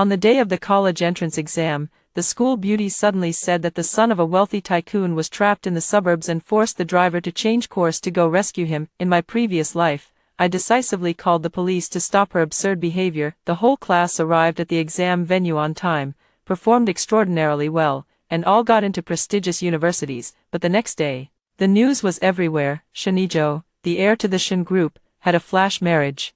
On the day of the college entrance exam, the school beauty suddenly said that the son of a wealthy tycoon was trapped in the suburbs and forced the driver to change course to go rescue him. In my previous life, I decisively called the police to stop her absurd behavior. The whole class arrived at the exam venue on time, performed extraordinarily well, and all got into prestigious universities. But the next day, the news was everywhere. Shinijo, the heir to the Shin group, had a flash marriage.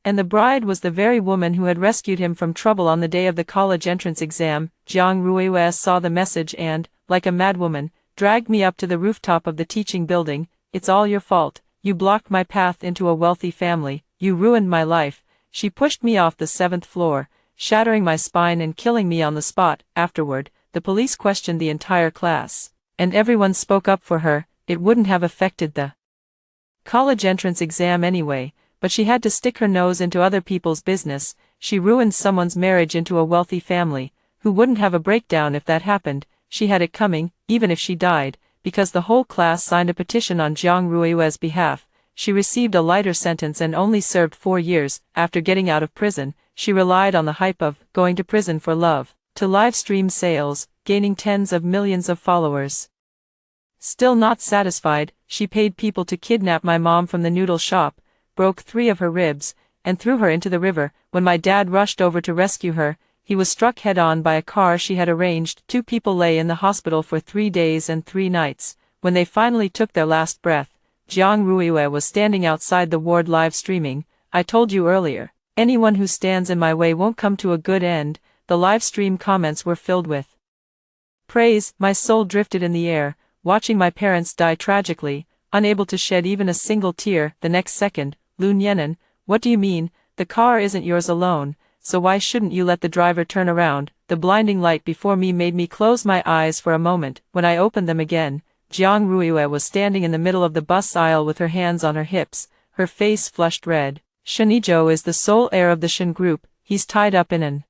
And the bride was the very woman who had rescued him from trouble on the day of the college entrance exam. Jiang Ruiwa saw the message and, like a madwoman, dragged me up to the rooftop of the teaching building. It's all your fault. You blocked my path into a wealthy family. You ruined my life. She pushed me off the 7th floor, shattering my spine and killing me on the spot. Afterward, the police questioned the entire class, and everyone spoke up for her. It wouldn't have affected the college entrance exam anyway, but she had to stick her nose into other people's business. She ruined someone's marriage into a wealthy family. Who wouldn't have a breakdown if that happened? She had it coming, even if she died, because the whole class signed a petition on Jiang Ruiwa's behalf. She received a lighter sentence and only served 4 years. After getting out of prison, she relied on the hype of going to prison for love to live stream sales, gaining tens of millions of followers. Still not satisfied, she paid people to kidnap my mom from the noodle shop, broke 3 of her ribs, and threw her into the river. When my dad rushed over to rescue her, he was struck head-on by a car she had arranged. 2 people lay in the hospital for 3 days and 3 nights. When they finally took their last breath, Jiang Ruiwa was standing outside the ward live streaming. I told you earlier, anyone who stands in my way won't come to a good end. The live stream comments were filled with praise. My soul drifted in the air, watching my parents die tragically, unable to shed even a single tear. The next second, Lun Yenan, what do you mean? The car isn't yours alone, so why shouldn't you let the driver turn around? The blinding light before me made me close my eyes for a moment. When I opened them again, Jiang Ruiwa was standing in the middle of the bus aisle with her hands on her hips, her face flushed red. Shinijo is the sole heir of the Shin group. He's tied up in an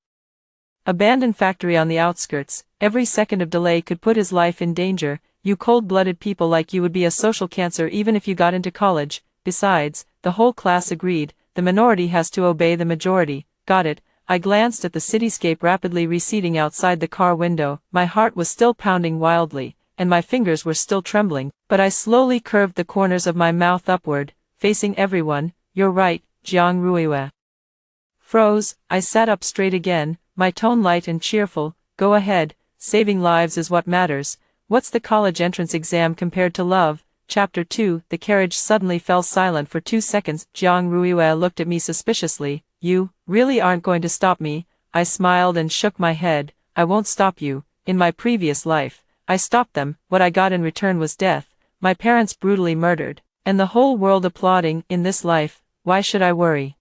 abandoned factory on the outskirts. Every second of delay could put his life in danger. You cold-blooded people like you would be a social cancer even if you got into college. Besides, the whole class agreed, the minority has to obey the majority. Got it. I glanced at the cityscape rapidly receding outside the car window. My heart was still pounding wildly, and my fingers were still trembling, but I slowly curved the corners of my mouth upward, facing everyone. You're right, Jiang Ruiwa. Froze. I sat up straight again, my tone light and cheerful. Go ahead, saving lives is what matters. What's the college entrance exam compared to love? Chapter 2. The carriage suddenly fell silent for 2 seconds. Jiang Ruiwa looked at me suspiciously. You really aren't going to stop me? I smiled and shook my head. I won't stop you. In my previous life, I stopped them. What I got in return was death. My parents brutally murdered, and the whole world applauding. In this life, why should I worry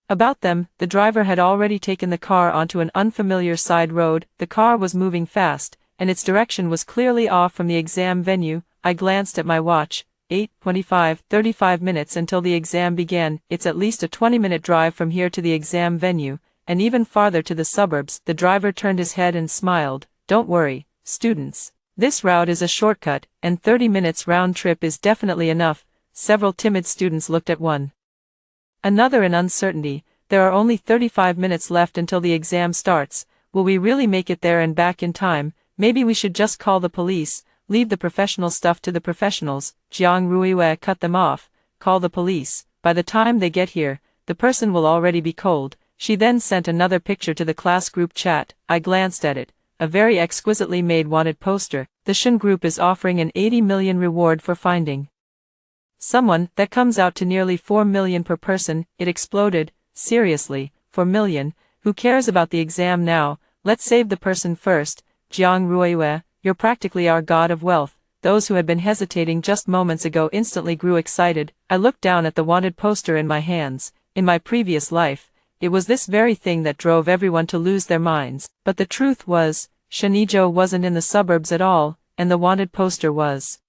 about them? The driver had already taken the car onto an unfamiliar side road. The car was moving fast, and its direction was clearly off from the exam venue. I glanced at my watch. 8:25, 35 minutes until the exam began. It's at least a 20-minute drive from here to the exam venue, and even farther to the suburbs. The driver turned his head and smiled. Don't worry, students. This route is a shortcut, and 30 minutes round trip is definitely enough. Several timid students looked at one another in uncertainty. There are only 35 minutes left until the exam starts. Will we really make it there and back in time? Maybe we should just call the police. Leave the professional stuff to the professionals. Jiang Ruiwa cut them off. Call the police. By the time they get here, the person will already be cold. She then sent another picture to the class group chat. I glanced at it. A very exquisitely made wanted poster. The Shin group is offering an 80 million reward for finding someone. That comes out to nearly 4 million per person. It exploded. Seriously, 4 million? Who cares about the exam now? Let's save the person first. Jiang Ruiwa, you're practically our god of wealth. Those who had been hesitating just moments ago instantly grew excited. I looked down at the wanted poster in my hands. In my previous life, it was this very thing that drove everyone to lose their minds. But the truth was, Shinijo wasn't in the suburbs at all, and the wanted poster was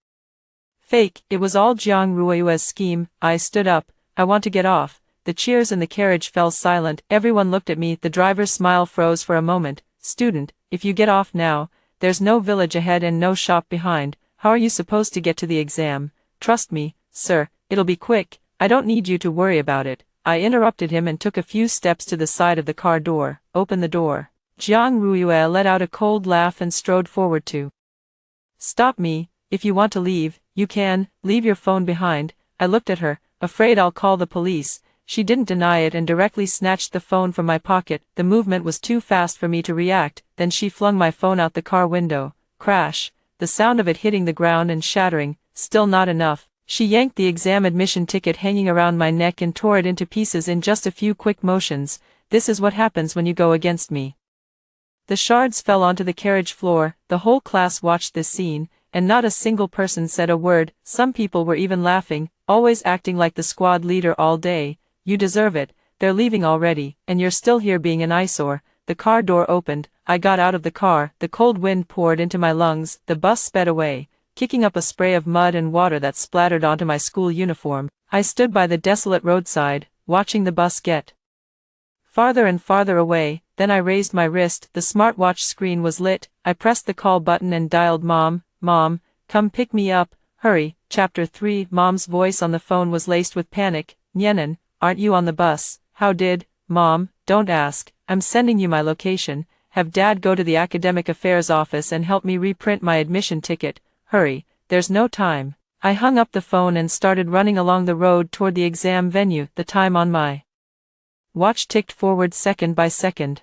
fake. It was all Jiang Ruiwa's scheme. I stood up. I want to get off. The cheers in the carriage fell silent. Everyone looked at me. The driver's smile froze for a moment. Student, if you get off now, there's no village ahead and no shop behind. How are you supposed to get to the exam? Trust me, sir, it'll be quick. I don't need you to worry about it. I interrupted him and took a few steps to the side of the car door. Open the door. Jiang Ruiyue let out a cold laugh and strode forward to stop me. If you want to leave, you can. Leave your phone behind. I looked at her, afraid I'll call the police. She didn't deny it and directly snatched the phone from my pocket. The movement was too fast for me to react. Then she flung my phone out the car window. Crash. The sound of it hitting the ground and shattering. Still not enough. She yanked the exam admission ticket hanging around my neck and tore it into pieces in just a few quick motions. This is what happens when you go against me. The shards fell onto the carriage floor. The whole class watched this scene, and not a single person said a word. Some people were even laughing, always acting like the squad leader all day. You deserve it. They're leaving already, and you're still here being an eyesore. The car door opened. I got out of the car. The cold wind poured into my lungs. The bus sped away, kicking up a spray of mud and water that splattered onto my school uniform. I stood by the desolate roadside, watching the bus get farther and farther away. Then I raised my wrist. The smartwatch screen was lit. I pressed the call button and dialed Mom. Mom, come pick me up. Hurry. Chapter 3. Mom's voice on the phone was laced with panic. Nyenan, aren't you on the bus? How did? Mom, don't ask. I'm sending you my location. Have Dad go to the academic affairs office and help me reprint my admission ticket. Hurry, there's no time. I hung up the phone and started running along the road toward the exam venue. The time on my watch ticked forward second by second.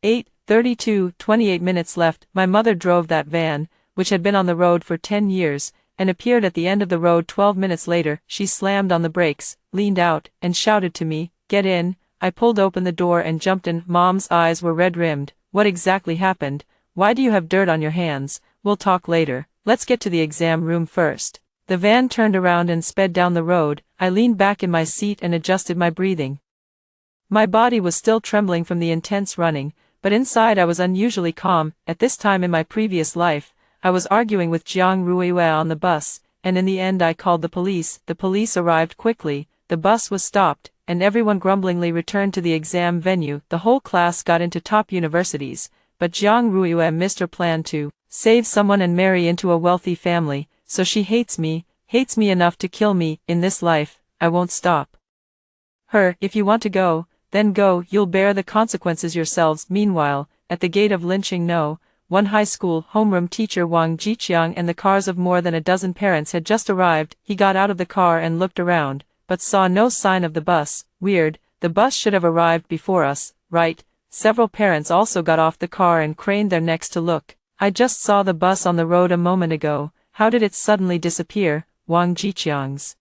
8:32, 28 minutes left. My mother drove that van, which had been on the road for 10 years, and appeared at the end of the road 12 minutes later. She slammed on the brakes, leaned out, and shouted to me, "Get in." I pulled open the door and jumped in. Mom's eyes were red-rimmed. What exactly happened? Why do you have dirt on your hands? We'll talk later. Let's get to the exam room first. The van turned around and sped down the road. I leaned back in my seat and adjusted my breathing. My body was still trembling from the intense running, but inside I was unusually calm. At this time in my previous life, I was arguing with Jiang Ruiyue on the bus, and in the end I called the police. The police arrived quickly, the bus was stopped, and everyone grumblingly returned to the exam venue. The whole class got into top universities, but Jiang Ruiyue missed her plan to save someone and marry into a wealthy family, so she hates me enough to kill me. In this life, I won't stop her. If you want to go, then go. You'll bear the consequences yourselves. Meanwhile, at the gate of lynching No. 1 high school, homeroom teacher Wang Jiqiang and the cars of more than a dozen parents had just arrived. He got out of the car and looked around, but saw no sign of the bus. Weird, the bus should have arrived before us, right? Several parents also got off the car and craned their necks to look. I just saw the bus on the road a moment ago. How did it suddenly disappear? Wang Jiqiang's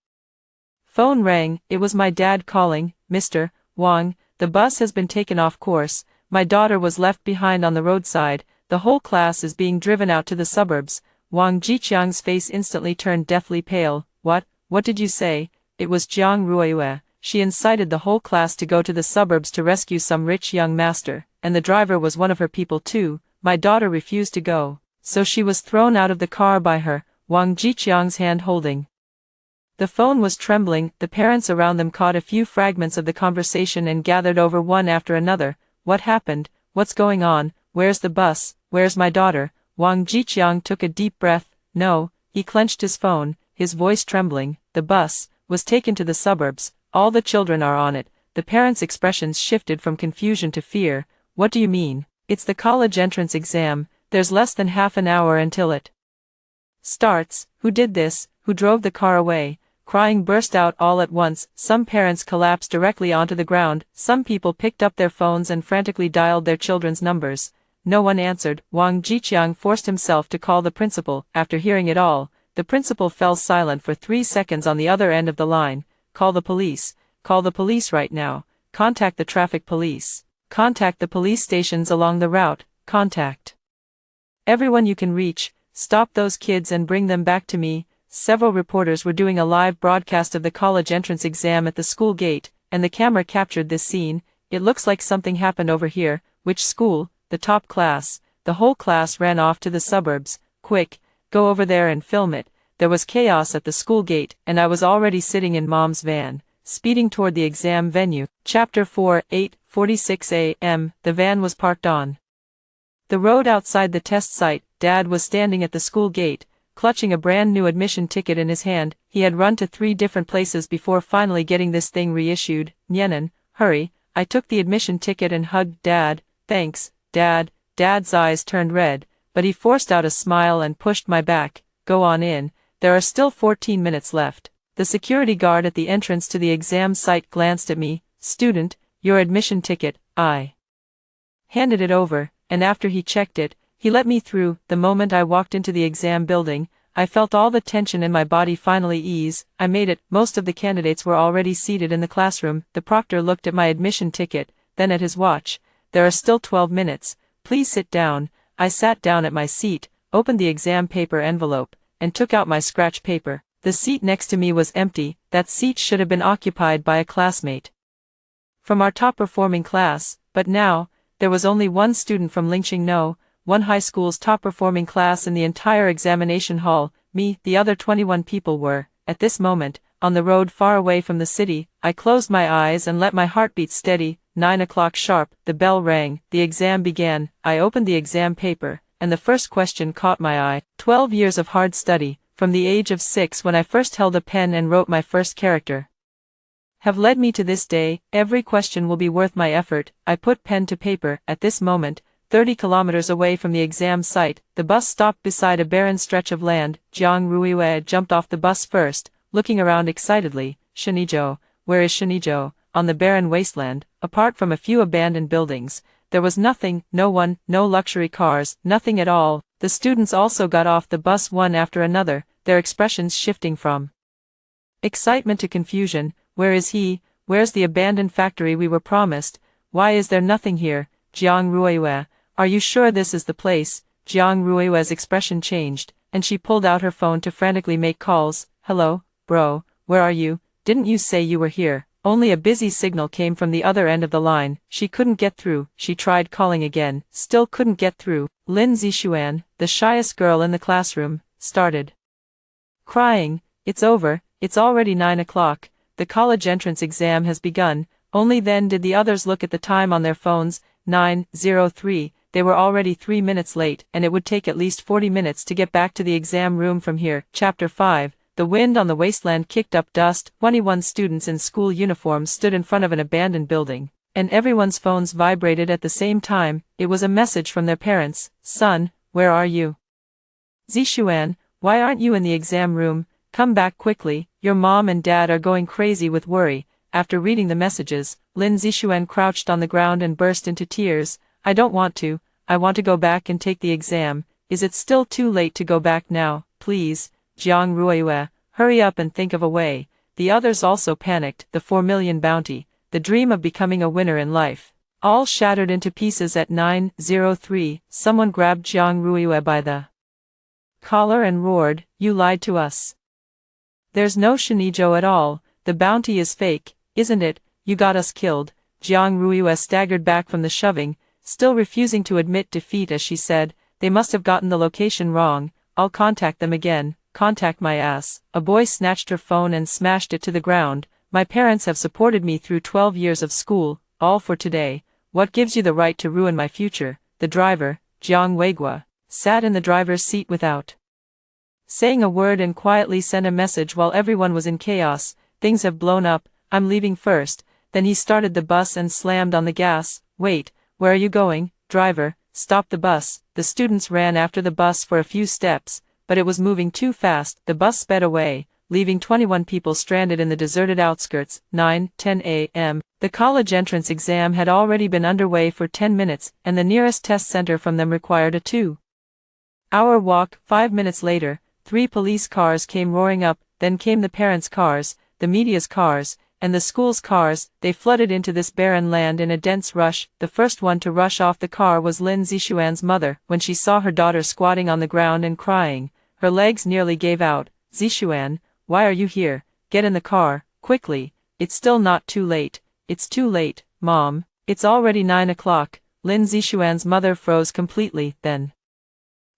phone rang. It was my dad calling. Mr. Wang, the bus has been taken off course. My daughter was left behind on the roadside. The whole class is being driven out to the suburbs. Wang Jiqiang's face instantly turned deathly pale. What did you say? It was Jiang Ruiyue. She incited the whole class to go to the suburbs to rescue some rich young master, and the driver was one of her people too. My daughter refused to go, so she was thrown out of the car by her. Wang Jiqiang's hand holding the phone was trembling. The parents around them caught a few fragments of the conversation and gathered over one after another. What happened? What's going on? Where's the bus? Where's my daughter? Wang Jiqiang took a deep breath. No, he clenched his phone, his voice trembling. The bus was taken to the suburbs. All the children are on it. The parents' expressions shifted from confusion to fear. What do you mean? It's the college entrance exam. There's less than half an hour until it starts. Who did this? Who drove the car away? Crying burst out all at once. Some parents collapsed directly onto the ground. Some people picked up their phones and frantically dialed their children's numbers. No one answered. Wang Jiqiang forced himself to call the principal. After hearing it all, the principal fell silent for 3 seconds on the other end of the line. Call the police. Call the police right now. Contact the traffic police. Contact the police stations along the route. Contact everyone you can reach. Stop those kids and bring them back to me. Several reporters were doing a live broadcast of the college entrance exam at the school gate, and the camera captured this scene. It looks like something happened over here. Which school? The top class. The whole class ran off to the suburbs. Quick, go over there and film it. There was chaos at the school gate, and I was already sitting in Mom's van, speeding toward the exam venue. Chapter 4, 8:46 a.m. The van was parked on the road outside the test site. Dad was standing at the school gate, clutching a brand new admission ticket in his hand. He had run to 3 different places before finally getting this thing reissued. Nyenan, hurry. I took the admission ticket and hugged Dad. Thanks, Dad. Dad's eyes turned red, but he forced out a smile and pushed my back. Go on in. There are still 14 minutes left. The security guard at the entrance to the exam site glanced at me. Student, your admission ticket. I handed it over, and after he checked it, he let me through. The moment I walked into the exam building, I felt all the tension in my body finally ease. I made it. Most of the candidates were already seated in the classroom. The proctor looked at my admission ticket, then at his watch. There are still 12 minutes. Please sit down. I sat down at my seat, opened the exam paper envelope, and took out my scratch paper. The seat next to me was empty. That seat should have been occupied by a classmate from our top-performing class, but now, there was only one student from Lingqing, one high school's top-performing class in the entire examination hall. Me. The other 21 people were, at this moment, on the road far away from the city. I closed my eyes and let my heart beat steady. 9 o'clock sharp, the bell rang, the exam began. I opened the exam paper, and the first question caught my eye. 12 years of hard study, from the age of 6 when I first held a pen and wrote my first character, have led me to this day. Every question will be worth my effort. I put pen to paper. At this moment, 30 kilometers away from the exam site, the bus stopped beside a barren stretch of land. Jiang Ruiwei jumped off the bus first, looking around excitedly. Shenzhou, where is Shenzhou? On the barren wasteland, apart from a few abandoned buildings, there was nothing, no one, no luxury cars, nothing at all. The students also got off the bus one after another, their expressions shifting from excitement to confusion. Where is he? Where's the abandoned factory we were promised? Why is there nothing here? Jiang Ruiwei, are you sure this is the place? Jiang Ruiwei's expression changed, and she pulled out her phone to frantically make calls. Hello, bro, where are you? Didn't you say you were here? Only a busy signal came from the other end of the line. She couldn't get through. She tried calling again, still couldn't get through. Lin Zixuan, the shyest girl in the classroom, started crying. It's over. It's already 9 o'clock. The college entrance exam has begun. Only then did the others look at the time on their phones. 9:03. They were already 3 minutes late, and it would take at least 40 minutes to get back to the exam room from here. Chapter 5. The wind on the wasteland kicked up dust. 21 students in school uniforms stood in front of an abandoned building, and everyone's phones vibrated at the same time. It was a message from their parents. Son, where are you? Zixuan, why aren't you in the exam room? Come back quickly. Your mom and dad are going crazy with worry. After reading the messages, Lin Zixuan crouched on the ground and burst into tears. I don't want to. I want to go back and take the exam. Is it still too late to go back now? Please, Jiang Ruiwei, hurry up and think of a way. The others also panicked. The 4 million bounty, the dream of becoming a winner in life, all shattered into pieces at 9:03. Someone grabbed Jiang Ruiwei by the collar and roared, you lied to us. There's no Shenzhou at all. The bounty is fake, isn't it? You got us killed. Jiang Ruiwei staggered back from the shoving, still refusing to admit defeat as she said, they must have gotten the location wrong. I'll contact them again. Contact my ass. A boy snatched her phone and smashed it to the ground. My parents have supported me through 12 years of school, all for today. What gives you the right to ruin my future? The driver, Jiang Weigua, sat in the driver's seat without saying a word and quietly sent a message while everyone was in chaos. Things have blown up. I'm leaving first. Then he started the bus and slammed on the gas. Wait, where are you going? Driver, stop the bus. The students ran after the bus for a few steps, but it was moving too fast. The bus sped away, leaving 21 people stranded in the deserted outskirts. 9:10 a.m. The college entrance exam had already been underway for 10 minutes, and the nearest test center from them required a 2-hour walk. 5 minutes later, 3 police cars came roaring up, then came the parents' cars, the media's cars, and the school's cars. They flooded into this barren land in a dense rush. The first one to rush off the car was Lin Zixuan's mother. When she saw her daughter squatting on the ground and crying, her legs nearly gave out. Zixuan, why are you here? Get in the car, quickly. It's still not too late. It's too late, Mom. It's already 9 o'clock. Lin Zixuan's mother froze completely. Then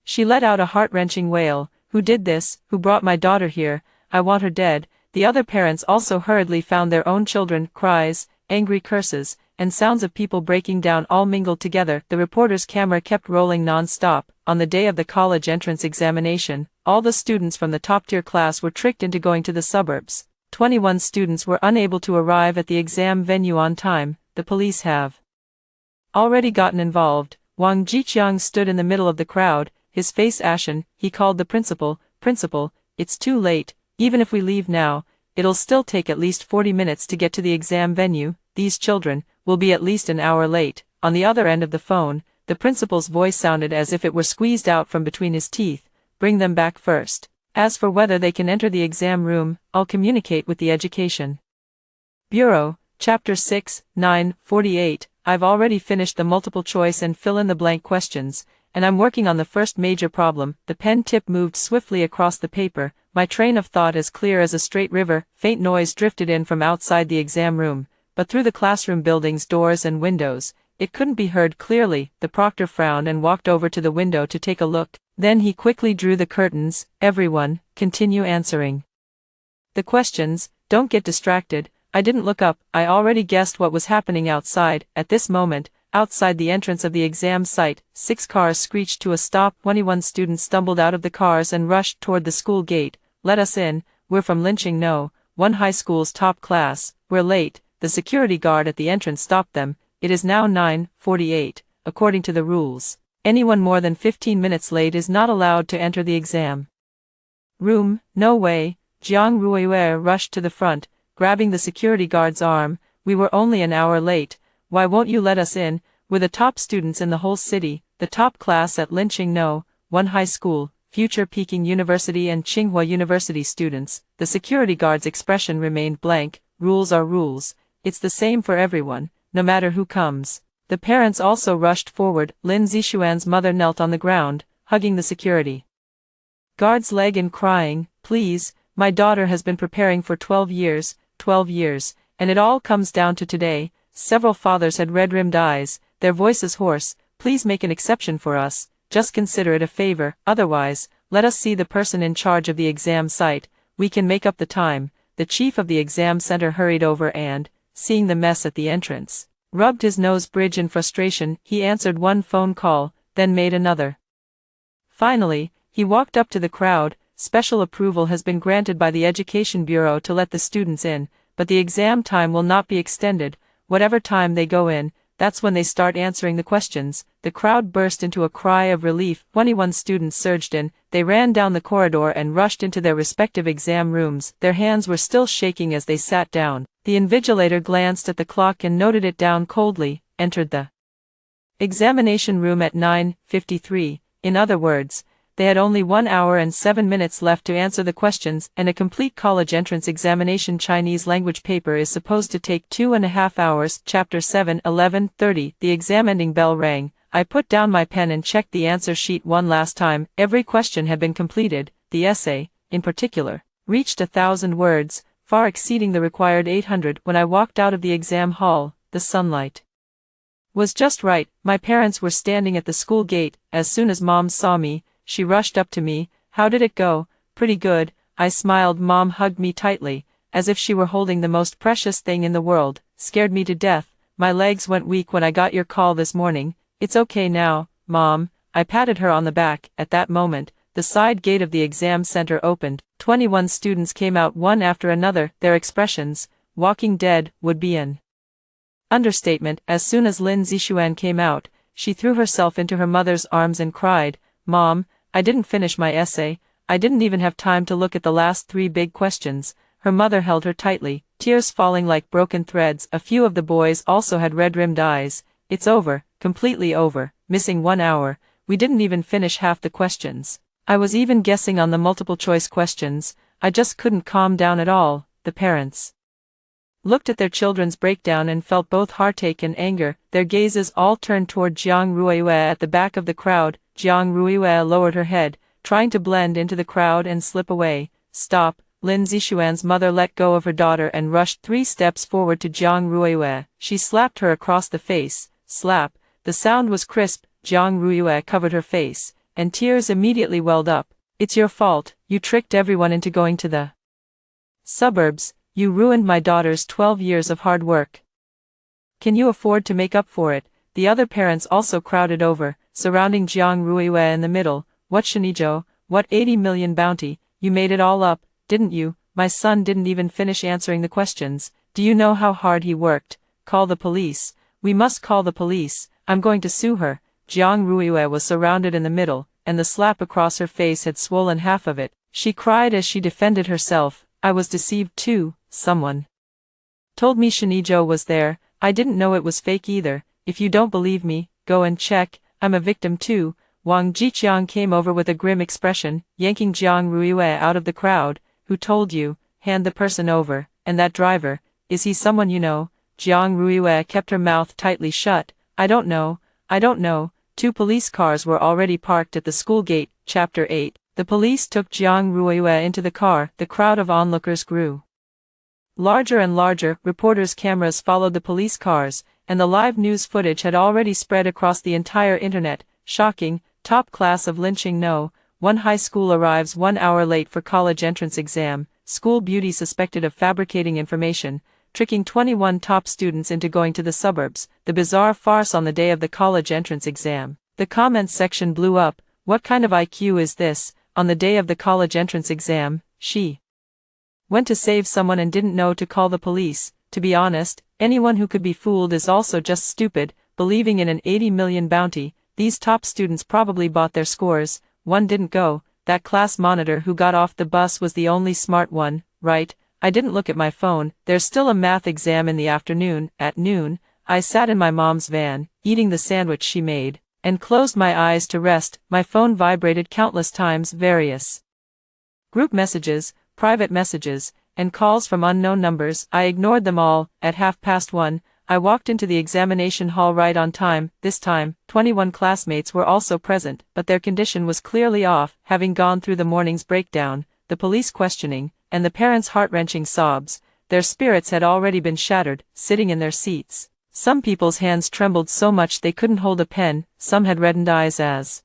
she let out a heart-wrenching wail. Who did this? Who brought my daughter here? I want her dead. The other parents also hurriedly found their own children. Cries, angry curses, and sounds of people breaking down all mingled together. The reporter's camera kept rolling non-stop. On the day of the college entrance examination, all the students from the top-tier class were tricked into going to the suburbs. 21 students were unable to arrive at the exam venue on time. The police have already gotten involved. Wang Jiqiang stood in the middle of the crowd, his face ashen. He called the principal. Principal, it's too late. Even if we leave now, it'll still take at least 40 minutes to get to the exam venue. These children will be at least an hour late. On the other end of the phone, the principal's voice sounded as if it were squeezed out from between his teeth. Bring them back first. As for whether they can enter the exam room, I'll communicate with the Education Bureau. Chapter 6, 9:48. I've already finished the multiple choice and fill-in-the-blank questions, and I'm working on the first major problem. The pen tip moved swiftly across the paper, my train of thought as clear as a straight river. Faint noise drifted in from outside the exam room, but through the classroom building's doors and windows, it couldn't be heard clearly. The proctor frowned and walked over to the window to take a look. Then he quickly drew the curtains. Everyone, continue answering the questions, don't get distracted. I didn't look up, I already guessed what was happening outside. At this moment, outside the entrance of the exam site, 6 cars screeched to a stop. 21 students stumbled out of the cars and rushed toward the school gate. Let us in, we're from Linqing No, one high school's top class. We're late. The security guard at the entrance stopped them. It is now 9:48, according to the rules. Anyone more than 15 minutes late is not allowed to enter the exam room. No way. Jiang Ruiyue rushed to the front, grabbing the security guard's arm. We were only an hour late. Why won't you let us in? We're the top students in the whole city, the top class at Linqing No, one high school, future Peking University and Tsinghua University students. The security guard's expression remained blank. Rules are rules. It's the same for everyone, no matter who comes. The parents also rushed forward. Lin Zixuan's mother knelt on the ground, hugging the security guard's leg and crying, "Please, my daughter has been preparing for 12 years, and it all comes down to today." Several fathers had red-rimmed eyes, their voices hoarse. "Please make an exception for us, just consider it a favor, otherwise, let us see the person in charge of the exam site, we can make up the time." The chief of the exam center hurried over and, seeing the mess at the entrance, rubbed his nose bridge in frustration. He answered one phone call, then made another. Finally, he walked up to the crowd. Special approval has been granted by the Education Bureau to let the students in, but the exam time will not be extended. Whatever time they go in, that's when they start answering the questions. The crowd burst into a cry of relief. 21 students surged in. They ran down the corridor and rushed into their respective exam rooms. Their hands were still shaking as they sat down. The invigilator glanced at the clock and noted it down coldly, entered the examination room at 9:53. In other words, they had only 1 hour and 7 minutes left to answer the questions, and a complete college entrance examination Chinese language paper is supposed to take 2.5 hours. Chapter 7, 11:30. The exam-ending bell rang. I put down my pen and checked the answer sheet one last time. Every question had been completed. The essay, in particular, reached 1,000 words, far exceeding the required 800. When I walked out of the exam hall, the sunlight was just right. My parents were standing at the school gate. As soon as Mom saw me, she rushed up to me. "How did it go?" "Pretty good," I smiled. Mom hugged me tightly, as if she were holding the most precious thing in the world. "Scared me to death. My legs went weak when I got your call this morning." "It's okay now, Mom." I patted her on the back. At that moment, the side gate of the exam center opened. 21 students came out one after another. Their expressions, walking dead, would be an understatement. As soon as Lin Zixuan came out, she threw herself into her mother's arms and cried, "Mom, I didn't finish my essay. I didn't even have time to look at the last 3 big questions." Her mother held her tightly, tears falling like broken threads. A few of the boys also had red-rimmed eyes. "It's over, completely over, missing 1 hour. We didn't even finish half the questions. I was even guessing on the multiple-choice questions. I just couldn't calm down at all." The parents looked at their children's breakdown and felt both heartache and anger. Their gazes all turned toward Jiang Ruiyue at the back of the crowd. Jiang Ruiyue lowered her head, trying to blend into the crowd and slip away. "Stop." Lin Zixuan's mother let go of her daughter and rushed 3 steps forward to Jiang Ruiyue. She slapped her across the face. Slap. The sound was crisp. Jiang Ruiyue covered her face, and tears immediately welled up. "It's your fault. You tricked everyone into going to the suburbs. You ruined my daughter's 12 years of hard work." Can you afford to make up for it? The other parents also crowded over, surrounding Jiang Ruiwei in the middle. What Shinijo? What 80 million bounty? You made it all up, didn't you? My son didn't even finish answering the questions. Do you know how hard he worked? Call the police. We must call the police. I'm going to sue her. Jiang Ruiwei was surrounded in the middle, and the slap across her face had swollen half of it. She cried as she defended herself. I was deceived too. Someone told me Shinijo was there. I didn't know it was fake either. If you don't believe me, go and check. I'm a victim too. Wang Jiqiang came over with a grim expression, yanking Jiang Ruiwei out of the crowd. Who told you? Hand the person over. And that driver, is he someone you know? Jiang Ruiwei kept her mouth tightly shut. I don't know. I don't know. 2 police cars were already parked at the school gate. Chapter 8. The police took Jiang Ruiwei into the car. The crowd of onlookers grew larger and larger. Reporters' cameras followed the police cars, and the live news footage had already spread across the entire internet. Shocking. Top class of lynching. No. One high school arrives 1 hour late for college entrance exam. School beauty suspected of fabricating information, tricking 21 top students into going to the suburbs. The bizarre farce on the day of the college entrance exam. The comments section blew up. What kind of IQ is this? On the day of the college entrance exam, she went to save someone and didn't know to call the police. To be honest, anyone who could be fooled is also just stupid, believing in an 80 million bounty. These top students probably bought their scores. One didn't go. That class monitor who got off the bus was the only smart one, right? I didn't look at my phone. There's still a math exam in the afternoon. At noon, I sat in my mom's van, eating the sandwich she made, and closed my eyes to rest. My phone vibrated countless times. Various group messages, private messages, and calls from unknown numbers. I ignored them all. At 1:30, I walked into the examination hall right on time. This time, 21 classmates were also present, but their condition was clearly off, having gone through the morning's breakdown, the police questioning, and the parents' heart-wrenching sobs. Their spirits had already been shattered, sitting in their seats. Some people's hands trembled so much they couldn't hold a pen. Some had reddened eyes as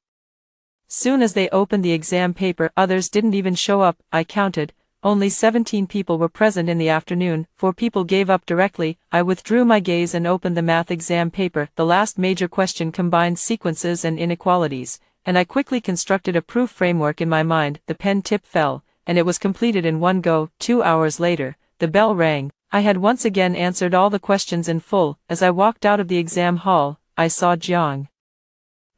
soon as they opened the exam paper. Others didn't even show up. I counted. Only 17 people were present in the afternoon. 4 people gave up directly. I withdrew my gaze and opened the math exam paper. The last major question combined sequences and inequalities, and I quickly constructed a proof framework in my mind. The pen tip fell, and it was completed in one go. 2 hours later, the bell rang. I had once again answered all the questions in full. As I walked out of the exam hall, I saw Jiang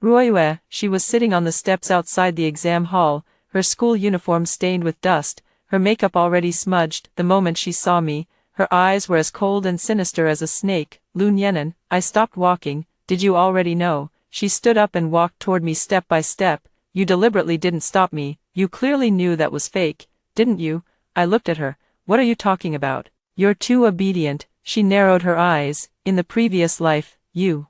Ruiwei. She was sitting on the steps outside the exam hall, her school uniform stained with dust, her makeup already smudged. The moment she saw me, her eyes were as cold and sinister as a snake. Lun Yenan, I stopped walking. Did you already know? She stood up and walked toward me step by step. You deliberately didn't stop me. You clearly knew that was fake, didn't you? I looked at her. What are you talking about? You're too obedient. She narrowed her eyes. In the previous life, you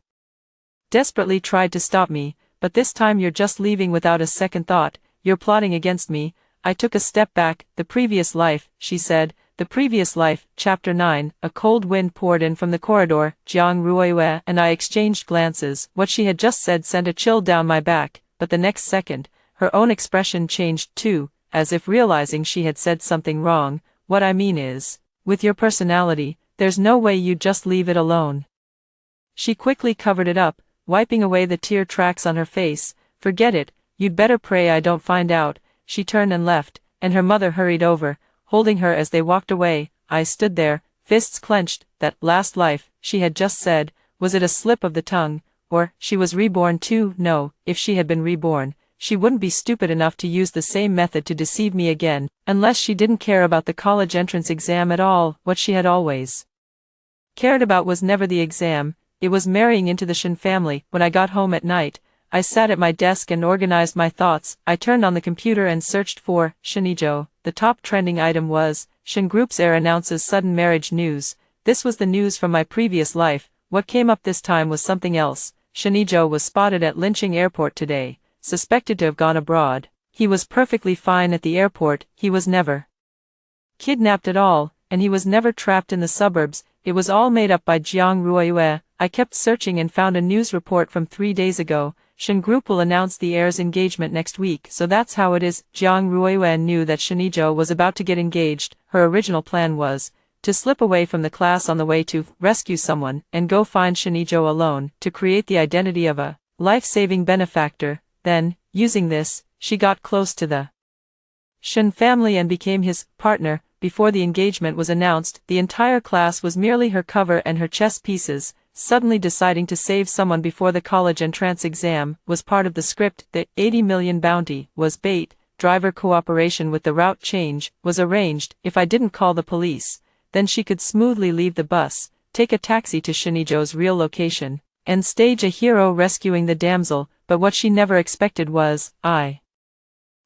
desperately tried to stop me, but this time you're just leaving without a second thought. You're plotting against me. I took a step back. The previous life, she said. The previous life. Chapter 9. A cold wind poured in from the corridor. Jiang Ruiwei and I exchanged glances. What she had just said sent a chill down my back, but the next second, her own expression changed too, as if realizing she had said something wrong. What I mean is, with your personality, there's no way you'd just leave it alone. She quickly covered it up, wiping away the tear tracks on her face. Forget it. You'd better pray I don't find out. She turned and left, and her mother hurried over, holding her as they walked away. I stood there, fists clenched. That last life, she had just said, was it a slip of the tongue, or she was reborn too? No, if she had been reborn, she wouldn't be stupid enough to use the same method to deceive me again, unless she didn't care about the college entrance exam at all. What she had always cared about was never the exam, it was marrying into the Shen family. When I got home at night, I sat at my desk and organized my thoughts. I turned on the computer and searched for Shinijo. The top trending item was, Shen Group's heir announces sudden marriage news. This was the news from my previous life. What came up this time was something else. Shinijo was spotted at Linqing Airport today, suspected to have gone abroad. He was perfectly fine at the airport. He was never kidnapped at all, and he was never trapped in the suburbs. It was all made up by Jiang Ruiwei. I kept searching and found a news report from 3 days ago. Shen Group will announce the heir's engagement next week, so that's how it is. Jiang Ruiwen knew that Shinijo was about to get engaged. Her original plan was to slip away from the class on the way to rescue someone and go find Shinijo alone to create the identity of a life-saving benefactor. Then, using this, she got close to the Shun family and became his partner. Before the engagement was announced, the entire class was merely her cover and her chess pieces. Suddenly deciding to save someone before the college entrance exam was part of the script. The 80 million bounty was bait. Driver cooperation with the route change was arranged. If I didn't call the police, then she could smoothly leave the bus, take a taxi to Shinijo's real location, and stage a hero rescuing the damsel. But what she never expected was, I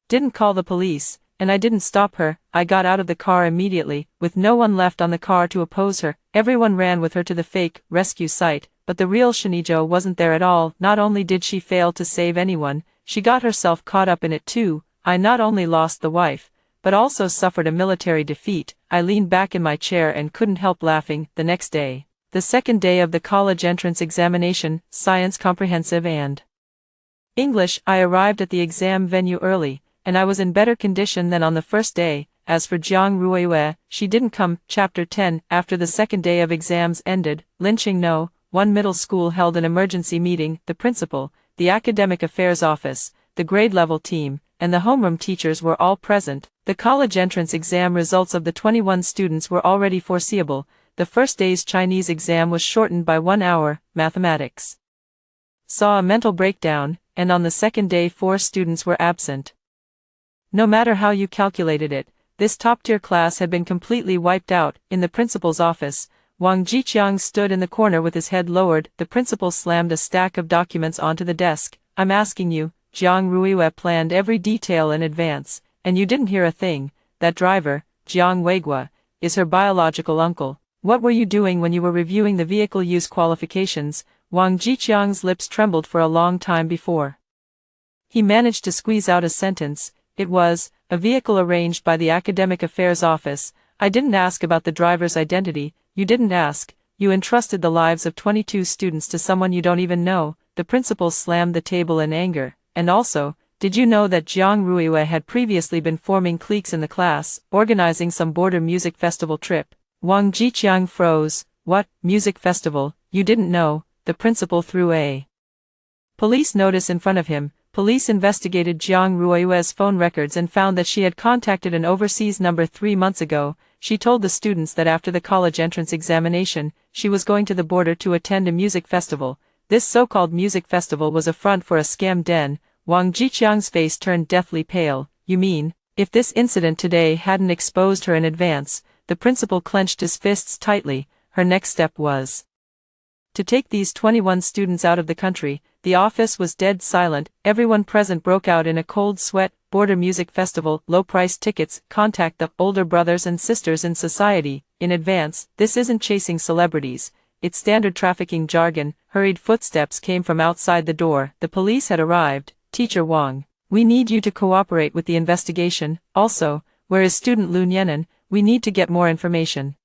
didn't call the police, and I didn't stop her. I got out of the car immediately, with no one left on the car to oppose her. Everyone ran with her to the fake rescue site, but the real Shinijo wasn't there at all. Not only did she fail to save anyone, she got herself caught up in it too. I not only lost the wife, but also suffered a military defeat. I leaned back in my chair and couldn't help laughing. The next day, the second day of the college entrance examination, Science Comprehensive and English, I arrived at the exam venue early, and I was in better condition than on the first day. As for Jiang Ruiyue, she didn't come. Chapter 10. After the second day of exams ended, Linqing No. 1 middle school held an emergency meeting. The principal, the academic affairs office, the grade level team, and the homeroom teachers were all present. The college entrance exam results of the 21 students were already foreseeable. The first day's Chinese exam was shortened by 1 hour. Mathematics saw a mental breakdown, and on the second day 4 students were absent. No matter how you calculated it, this top-tier class had been completely wiped out. In the principal's office, Wang Jiqiang stood in the corner with his head lowered. The principal slammed a stack of documents onto the desk. I'm asking you, Jiang Ruiyue planned every detail in advance, and you didn't hear a thing. That driver, Jiang Weigua, is her biological uncle. What were you doing when you were reviewing the vehicle use qualifications? Wang Jiqiang's lips trembled for a long time before he managed to squeeze out a sentence. It was a vehicle arranged by the Academic Affairs Office. I didn't ask about the driver's identity. You didn't ask. You entrusted the lives of 22 students to someone you don't even know. The principal slammed the table in anger. And also, did you know that Jiang Ruiyue had previously been forming cliques in the class, organizing some border music festival trip? Wang Jiqiang froze. What, music festival? You didn't know? The principal threw a police notice in front of him. Police investigated Jiang Ruiyue's phone records and found that she had contacted an overseas number 3 months ago. She told the students that after the college entrance examination, she was going to the border to attend a music festival. This so-called music festival was a front for a scam den. Wang Jiqiang's face turned deathly pale. You mean, if this incident today hadn't exposed her in advance? The principal clenched his fists tightly. Her next step was to take these 21 students out of the country. The office was dead silent. Everyone present broke out in a cold sweat. Border music festival, low-priced tickets, contact the older brothers and sisters in society in advance. This isn't chasing celebrities. It's standard trafficking jargon. Hurried footsteps came from outside the door. The police had arrived. Teacher Wang, we need you to cooperate with the investigation. Also, where is student Lu Nianan? We need to get more information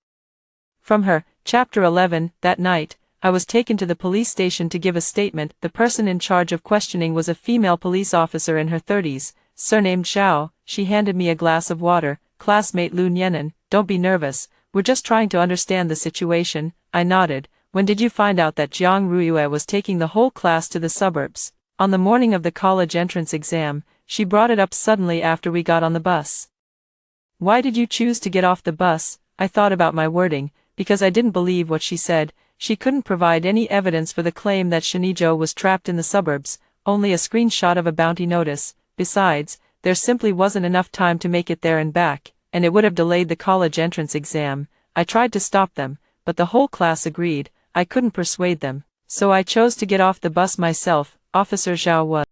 from her. Chapter 11. That night, I was taken to the police station to give a statement. The person in charge of questioning was a female police officer in her 30s, surnamed Zhao. She handed me a glass of water. Classmate Lu Nianan, don't be nervous. We're just trying to understand the situation. I nodded. When did you find out that Jiang Ruiyue was taking the whole class to the suburbs? On the morning of the college entrance exam. She brought it up suddenly after we got on the bus. Why did you choose to get off the bus? I thought about my wording, because I didn't believe what she said. She couldn't provide any evidence for the claim that Shinijo was trapped in the suburbs, only a screenshot of a bounty notice. Besides, there simply wasn't enough time to make it there and back, and it would have delayed the college entrance exam. I tried to stop them, but the whole class agreed. I couldn't persuade them, so I chose to get off the bus myself. Officer Zhao was